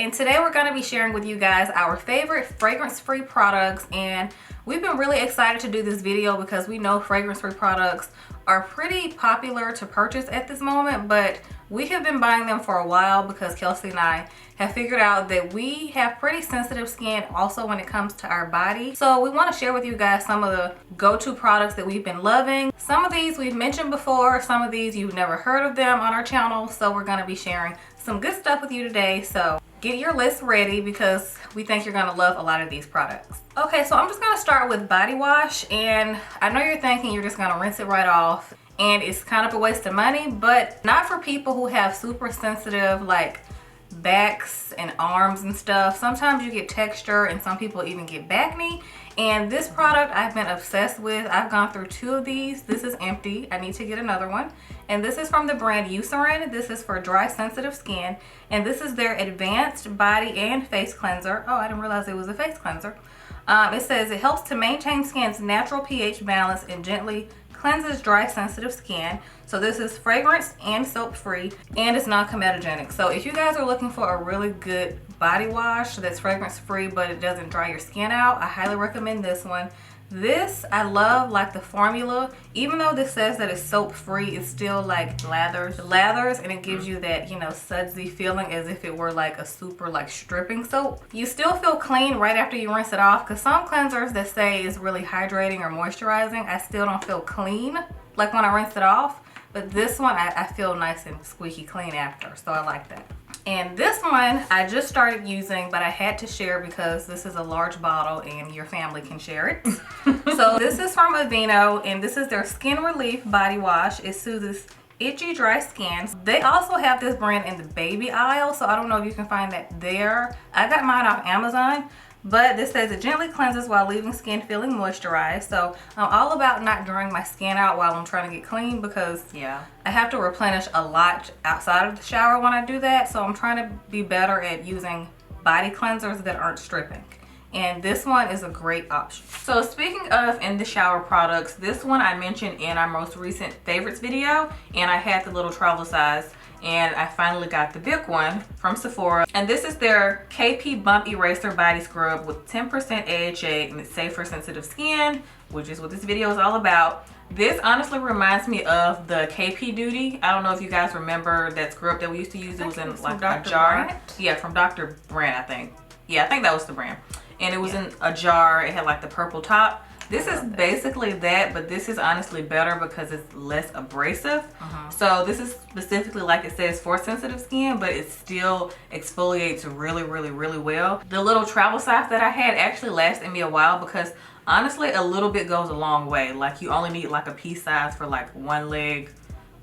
and today we're going to be sharing with you guys our favorite fragrance-free products, and we've been really excited to do this video because we know fragrance-free products are pretty popular to purchase at this moment, but we have been buying them for a while because Kelsey and I have figured out that we have pretty sensitive skin also when it comes to our body. So we want to share with you guys some of the go-to products that we've been loving. Some of these we've mentioned before, some of these you've never heard of them on our channel, so we're going to be sharing some good stuff with you today. So get your list ready because we think you're going to love a lot of these products. Okay, so I'm just going to start with body wash, and I know you're thinking you're just going to rinse it right off and it's kind of a waste of money, but not for people who have super sensitive like backs and arms and stuff. Sometimes you get texture and some people even get acne, and this product I've been obsessed with. I've gone through 2 of these. This is empty. I need to get another one, and this is from the brand Eucerin. This is for dry sensitive skin, and this is their advanced body and face cleanser. Oh, I didn't realize it was a face cleanser. It says it helps to maintain skin's natural pH balance and gently cleanses dry sensitive skin. So this is fragrance and soap free, and it's non-comedogenic. So if you guys are looking for a really good body wash that's fragrance free but it doesn't dry your skin out, I highly recommend this one. This, I love like the formula. Even though this says that it's soap free, it's still like lathers, and it gives you that, you know, sudsy feeling as if it were like a super like stripping soap. You still feel clean right after you rinse it off, because some cleansers that say is really hydrating or moisturizing, I still don't feel clean like when I rinse it off. But this one, I feel nice and squeaky clean after, so I like that. And this one I just started using, but I had to share because this is a large bottle and your family can share it. So this is from Aveeno, and this is their Skin Relief Body Wash. It soothes itchy, dry skin. They also have this brand in the baby aisle, so I don't know if you can find that there. I got mine off Amazon. But this says it gently cleanses while leaving skin feeling moisturized. So I'm all about not drying my skin out while I'm trying to get clean, because I have to replenish a lot outside of the shower when I do that. So I'm trying to be better at using body cleansers that aren't stripping. And this one is a great option. So speaking of in the shower products, this one I mentioned in our most recent favorites video, and I had the little travel size. And I finally got the big one from Sephora. And this is their KP Bump Eraser Body Scrub with 10% AHA, and it's safe for sensitive skin, which is what this video is all about. This honestly reminds me of the KP Duty. I don't know if you guys remember that scrub that we used to use. It was in like a jar. Brandt? Yeah, from Dr. Brandt, I think. Yeah, I think that was the brand. And it was in a jar. It had like the purple top. This is basically that, but this is honestly better because it's less abrasive. So this is specifically, like it says, for sensitive skin, but it still exfoliates really, really, really well. The little travel size that I had actually lasted me a while because honestly, a little bit goes a long way. Like you only need like a pea size for like one leg,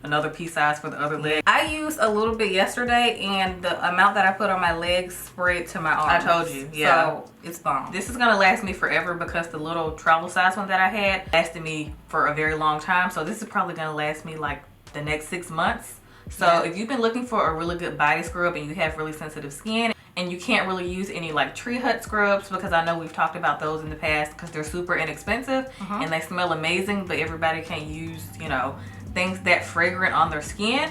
another pea size for the other leg. I used a little bit yesterday, and the amount that I put on my legs spread to my arms. I told you, yeah. So it's bomb. This is gonna last me forever because the little travel size one that I had lasted me for a very long time. So this is probably gonna last me like the next 6 months. So if you've been looking for a really good body scrub and you have really sensitive skin, and you can't really use any like Tree Hut scrubs, because I know we've talked about those in the past because they're super inexpensive and they smell amazing, but everybody can't use, you know, things that fragrant on their skin.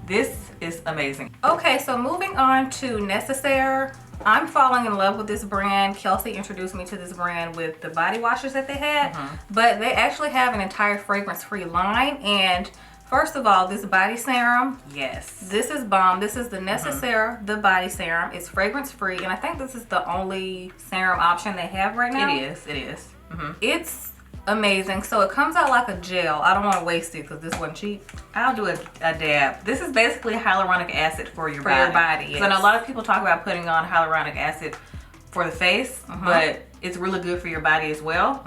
This is amazing. Okay, so moving on to Necessaire. I'm falling in love with this brand. Kelsey introduced me to this brand with the body washes that they had, but they actually have an entire fragrance-free line. And first of all, this body serum, yes, this is bomb. This is the Necessaire the body serum. It's fragrance free, and I think this is the only serum option they have right now. It is. It's amazing. So it comes out like a gel. I don't want to waste it because this wasn't cheap. I'll do a dab. This is basically hyaluronic acid for your body. Yes. So I know a lot of people talk about putting on hyaluronic acid for the face, but it's really good for your body as well.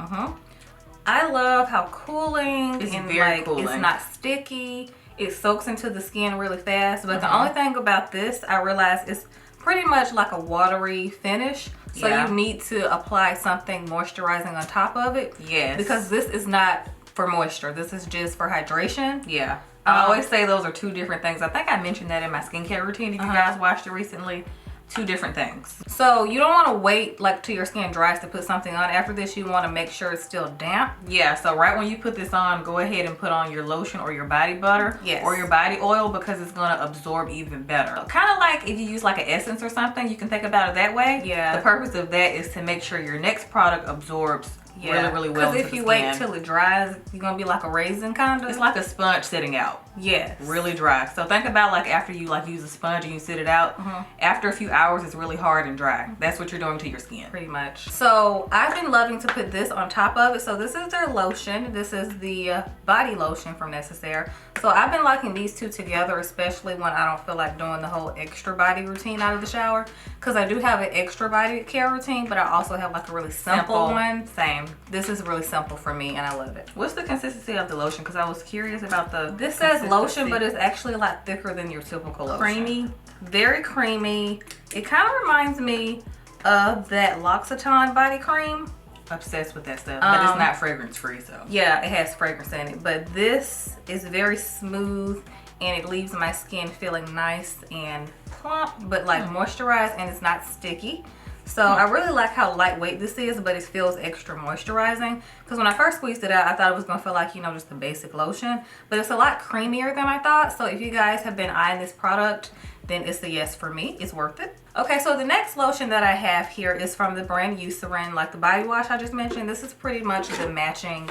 I love how cooling it's and very cooling. It's not sticky. It soaks into the skin really fast. But the only thing about this, I realized, it's pretty much like a watery finish. So you need to apply something moisturizing on top of it. Yes. Because this is not for moisture. This is just for hydration. Yeah. I always say those are 2 different things. I think I mentioned that in my skincare routine if you guys watched it recently. two different things. So you don't want to wait like till your skin dries to put something on. After this, you want to make sure it's still damp. Yeah, so right when you put this on, go ahead and put on your lotion or your body butter. Yes. Or your body oil, because it's going to absorb even better. Kind of like if you use like an essence or something, you can think about it that way. Yeah. The purpose of that is to make sure your next product absorbs really well. Because if you wait till it dries, you're gonna be like a raisin kind of. It's like a sponge sitting out. Yes. Really dry. So think about like after you like use a sponge and you sit it out, after a few hours it's really hard and dry. That's what you're doing to your skin. Pretty much. So I've been loving to put this on top of it. So this is their lotion. This is the body lotion from Necessaire. So I've been liking these two together, especially when I don't feel like doing the whole extra body routine out of the shower. Because I do have an extra body care routine, but I also have like a really simple one. Same. This is really simple for me and I love it. What's the consistency of the lotion? Because I was curious about the... This says lotion, but it's actually a lot thicker than your typical lotion. Creamy. Very creamy. It kind of reminds me of that L'Occitane body cream. Obsessed with that stuff, but it's not fragrance free, so. Yeah, it has fragrance in it, but this is very smooth and it leaves my skin feeling nice and plump, but like moisturized, and it's not sticky. So I really like how lightweight this is, but it feels extra moisturizing. Because when I first squeezed it out, I thought it was going to feel like, you know, just a basic lotion. But it's a lot creamier than I thought. So if you guys have been eyeing this product, then it's a yes for me. It's worth it. Okay, so the next lotion that I have here is from the brand Eucerin, like the body wash I just mentioned. This is pretty much the matching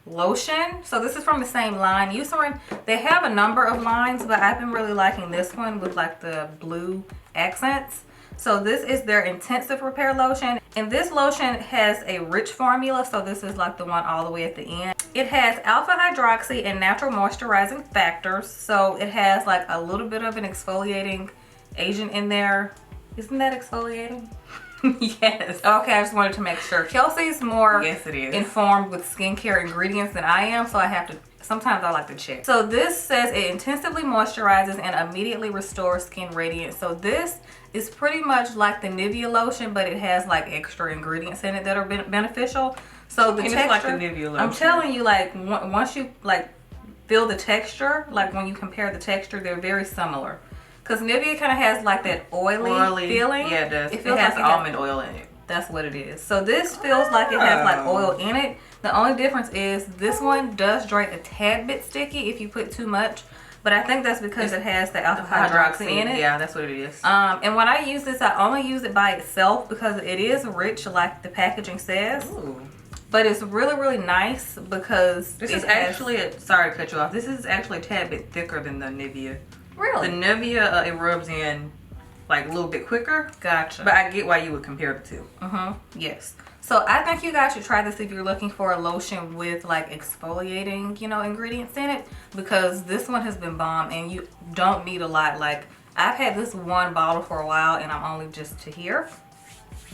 lotion. So this is from the same line. Eucerin, they have a number of lines, but I've been really liking this one with like the blue accents. So this is their intensive repair lotion, and this lotion has a rich formula. So this is like the one all the way at the end. It has alpha hydroxy and natural moisturizing factors. So it has like a little bit of an exfoliating agent in there. Isn't that exfoliating? Yes. Okay, I just wanted to make sure. Kelsey's more informed with skincare ingredients than I am, so I have to, sometimes I like to check. So this says it intensively moisturizes and immediately restores skin radiance. So this is pretty much like the Nivea lotion, but it has like extra ingredients in it that are beneficial. So the texture, like the Nivea lotion. I'm telling you, like once you like feel the texture, like when you compare the texture, they're very similar. Because Nivea kind of has like that oily feeling. Yeah, it does. It has like almond oil in it. That's what it is. So this feels like it has like oil in it. The only difference is this one does dry a tad bit sticky if you put too much. But I think that's because it has the alpha hydroxy in it. Yeah, that's what it is. And when I use this, I only use it by itself because it is rich like the packaging says. Ooh. But it's really, really nice because this is actually, sorry to cut you off, this is actually a tad bit thicker than the Nivea. Really? The Nivea, it rubs in like a little bit quicker. Gotcha. But I get why you would compare the two. Yes. So I think you guys should try this if you're looking for a lotion with like exfoliating, you know, ingredients in it. Because this one has been bomb and you don't need a lot. Like I've had this one bottle for a while and I'm only just to here.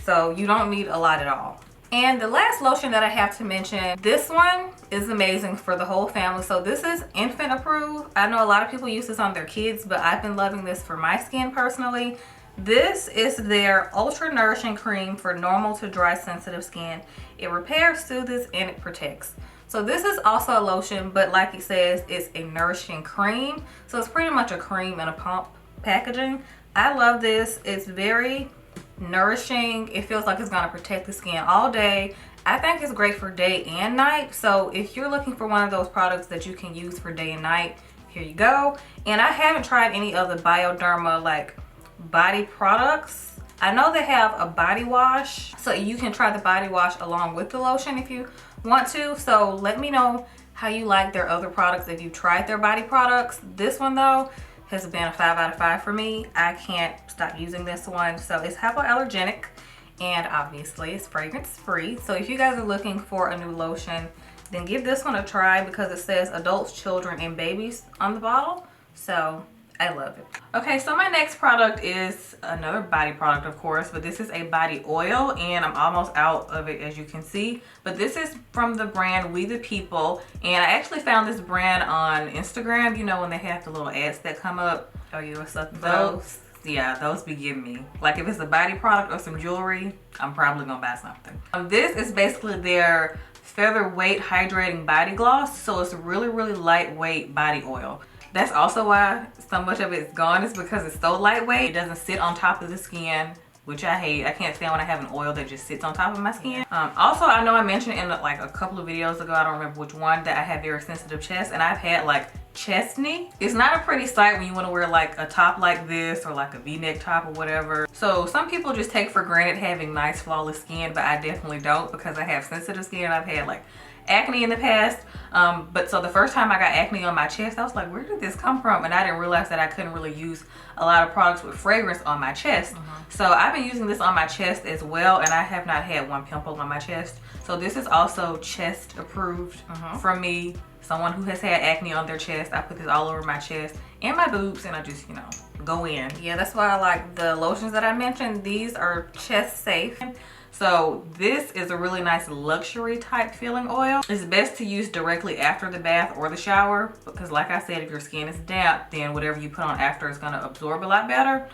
So you don't need a lot at all. And the last lotion that I have to mention, this one is amazing for the whole family. So this is infant approved. I know a lot of people use this on their kids, but I've been loving this for my skin personally. This is their ultra nourishing cream for normal to dry sensitive skin. It repairs, soothes, and it protects. So this is also a lotion, but like it says, it's a nourishing cream. So it's pretty much a cream in a pump packaging. I love this. It's very nourishing. It feels like it's going to protect the skin all day. I think it's great for day and night. So if you're looking for one of those products that you can use for day and night, here you go. And I haven't tried any other Bioderma like body products. I know they have a body wash, so you can try the body wash along with the lotion if you want to. So let me know how you like their other products if you tried their body products. This one though has been a 5 out of 5 for me. I can't stop using this one. So it's hypoallergenic and obviously it's fragrance free. So if you guys are looking for a new lotion, then give this one a try because it says adults, children, and babies on the bottle. So I love it. Okay, so my next product is another body product, of course, but this is a body oil and I'm almost out of it as you can see. But this is from the brand We The People, and I actually found this brand on Instagram. You know when they have the little ads that come up. Oh, you were sucking those? Yeah, those be giving me. Like if it's a body product or some jewelry, I'm probably gonna buy something. This is basically their featherweight hydrating body gloss. So it's a really, really lightweight body oil. That's also why so much of it's gone, is because it's so lightweight. It doesn't sit on top of the skin, which I hate. I can't stand when I have an oil that just sits on top of my skin. Also, I know I mentioned in like a couple of videos ago, I don't remember which one, that I have very sensitive chest, and I've had like chest knee. It's not a pretty sight when you want to wear like a top like this or like a v-neck top or whatever. So some people just take for granted having nice flawless skin, but I definitely don't, because I have sensitive skin. I've had like acne in the past, but so the first time I got acne on my chest, I was like, where did this come from? And I didn't realize that I couldn't really use a lot of products with fragrance on my chest. So I've been using this on my chest as well, and I have not had one pimple on my chest. So this is also chest approved from me, someone who has had acne on their chest. I put this all over my chest and my boobs, and I just, you know, go in. Yeah, that's why I like the lotions that I mentioned. These are chest safe. So this is a really nice luxury type feeling oil. It's best to use directly after the bath or the shower, because like I said, if your skin is damp, then whatever you put on after is gonna absorb a lot better.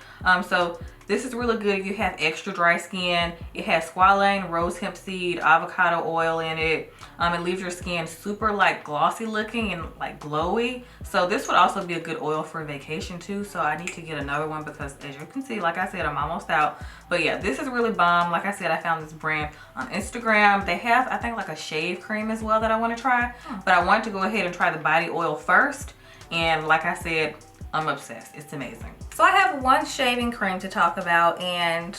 So this is really good if you have extra dry skin. It has squalane, rose hemp seed, avocado oil in it. It leaves your skin super like glossy looking and like glowy. So this would also be a good oil for vacation too. So I need to get another one, because as you can see, like I said, I'm almost out. But yeah, this is really bomb. Like I said, I found this brand on Instagram. They have, I think, like a shave cream as well that I want to try. But I wanted to go ahead and try the body oil first. And like I said, I'm obsessed. It's amazing. So I have one shaving cream to talk about, and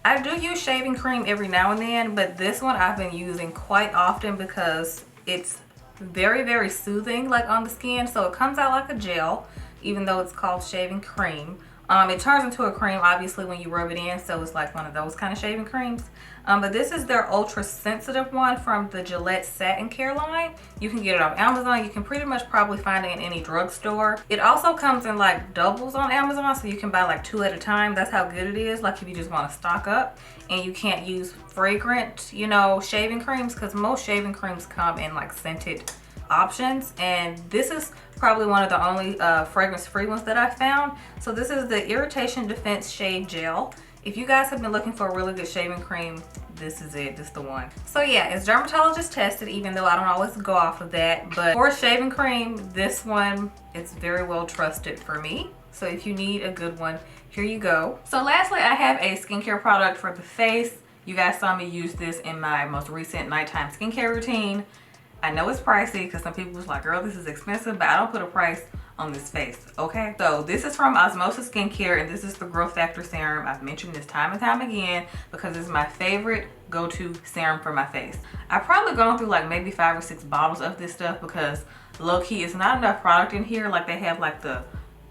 I do use shaving cream every now and then, but this one I've been using quite often because it's very, very soothing like on the skin. So it comes out like a gel, even though it's called shaving cream. It turns into a cream obviously when you rub it in, so it's like one of those kind of shaving creams. But this is their ultra sensitive one from the Gillette Satin Care line. You can get it off Amazon. You can pretty much probably find it in any drugstore. It also comes in like doubles on Amazon, so you can buy like 2 at a time. That's how good it is, like if you just want to stock up and you can't use fragrant, you know, shaving creams, because most shaving creams come in like scented options, and this is probably one of the only fragrance-free ones that I found. So this is the Irritation Defense Shave Gel. If you guys have been looking for a really good shaving cream, this is it. This is the one. So yeah, it's dermatologist tested, even though I don't always go off of that. But for shaving cream, this one is very well trusted for me. So if you need a good one, here you go. So lastly, I have a skincare product for the face. You guys saw me use this in my most recent nighttime skincare routine. I know it's pricey because some people was like, girl, this is expensive, but I don't put a price on this face, okay? So this is from Osmosis Skincare, and this is the Growth Factor Serum. I've mentioned this time and time again because it's my favorite go-to serum for my face. I've probably gone through like maybe 5 or 6 bottles of this stuff, because low-key it's not enough product in here. Like they have like the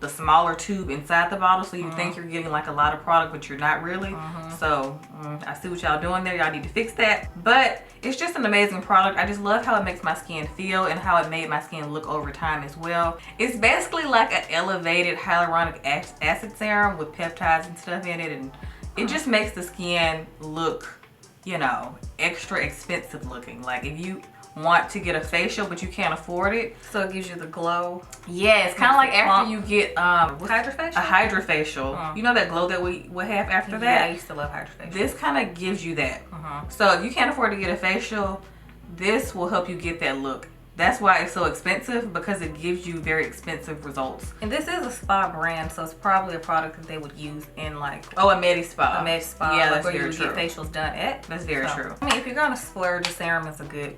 smaller tube inside the bottle, so you think you're getting like a lot of product, but you're not really. So I see what y'all doing there. Y'all need to fix that. But it's just an amazing product. I just love how it makes my skin feel and how it made my skin look over time as well. It's basically like an elevated hyaluronic acid serum with peptides and stuff in it, and it just makes the skin look, you know, extra expensive looking. Like if you want to get a facial but you can't afford it, so it gives you the glow. Yeah, it's kind of like after you get hydrofacial? A hydrofacial. You know that glow that we would have after that? Yeah, I used to love hydrofacial. This kind of gives you that. So if you can't afford to get a facial, this will help you get that look. That's why it's so expensive, because it gives you very expensive results. And this is a spa brand, so it's probably a product that they would use in like, oh, a med spa. A med spa. Yeah, that's very true. Get facials done at. That's very true. I mean, if you're gonna splurge, a serum is a good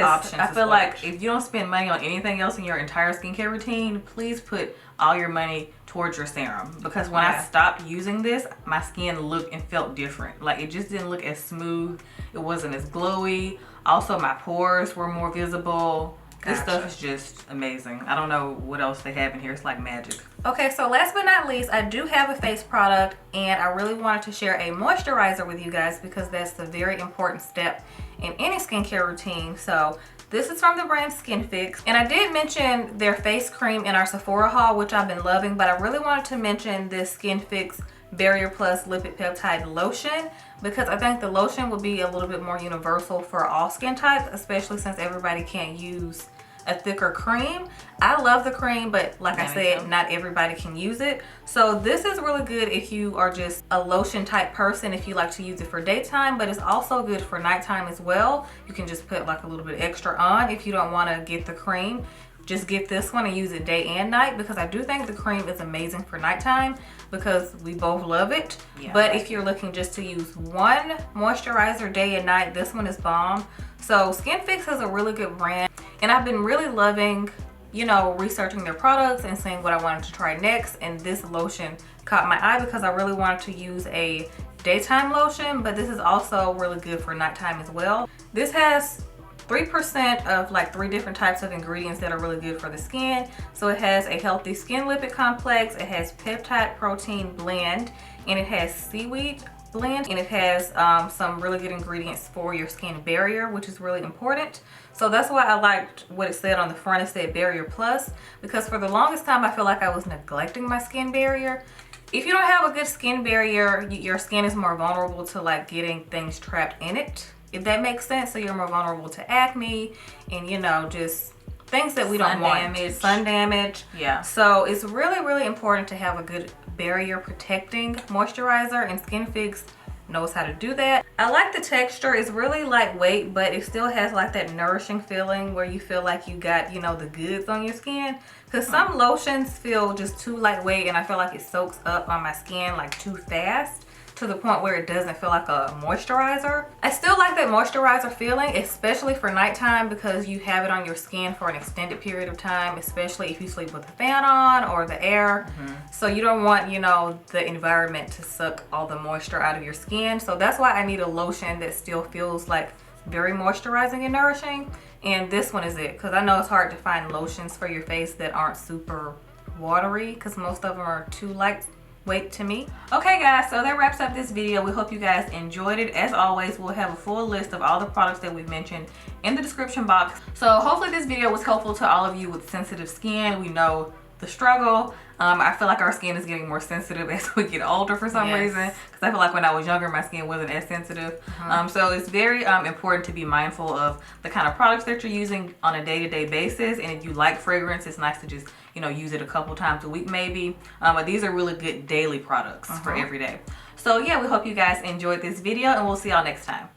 option. I feel like if you don't spend money on anything else in your entire skincare routine, please put all your money towards your serum, because when I stopped using this, my skin looked and felt different. Like it just didn't look as smooth. It wasn't as glowy. Also, my pores were more visible. This stuff is just amazing. I don't know what else they have in here. It's like magic. Okay, so last but not least, I do have a face product, and I really wanted to share a moisturizer with you guys because that's the very important step in any skincare routine. So this is from the brand Skin Fix, and I did mention their face cream in our Sephora haul, which I've been loving, but I really wanted to mention this Skin Fix Barrier Plus Lipid Peptide Lotion, because I think the lotion will be a little bit more universal for all skin types, especially since everybody can't use a thicker cream. I love the cream, but like I said, not everybody can use it. So this is really good if you are just a lotion type person, if you like to use it for daytime, but it's also good for nighttime as well. You can just put like a little bit extra on if you don't want to get the cream. just get this one and use it day and night, because I do think the cream is amazing for nighttime because we both love it. Yeah. But if you're looking just to use one moisturizer day and night, this one is bomb. So SkinFix is a really good brand, and I've been really loving, you know, researching their products and seeing what I wanted to try next. And this lotion caught my eye because I really wanted to use a daytime lotion, but this is also really good for nighttime as well. This has 3% of like 3 different types of ingredients that are really good for the skin. So it has a healthy skin lipid complex, it has peptide protein blend, and it has seaweed blend, and it has some really good ingredients for your skin barrier, which is really important. So that's why I liked what it said on the front. It said Barrier Plus, because for the longest time I feel like I was neglecting my skin barrier. If you don't have a good skin barrier, your skin is more vulnerable to like getting things trapped in it, if that makes sense. So you're more vulnerable to acne and, you know, just things that we don't want. Sun damage. Yeah. So it's really, really important to have a good barrier protecting moisturizer, and SkinFix knows how to do that. I like the texture. It's really lightweight, but it still has like that nourishing feeling where you feel like you got, you know, the goods on your skin. Because some lotions feel just too lightweight, and I feel like it soaks up on my skin like too fast, to the point where it doesn't feel like a moisturizer. I still like that moisturizer feeling, especially for nighttime, because you have it on your skin for an extended period of time, especially if you sleep with the fan on or the air. So you don't want, you know, the environment to suck all the moisture out of your skin. So that's why I need a lotion that still feels like very moisturizing and nourishing. And this one is it, because I know it's hard to find lotions for your face that aren't super watery, because most of them are too lightweight to me. Okay guys, so that wraps up this video. We hope you guys enjoyed it. As always, we'll have a full list of all the products that we've mentioned in the description box. So hopefully this video was helpful to all of you with sensitive skin. We know the struggle. I feel like our skin is getting more sensitive as we get older for some reason, because I feel like when I was younger my skin wasn't as sensitive. So it's very important to be mindful of the kind of products that you're using on a day-to-day basis. And if you like fragrance, it's nice to just, you know, use it a couple times a week maybe. But these are really good daily products for every day. So yeah, we hope you guys enjoyed this video, and we'll see y'all next time.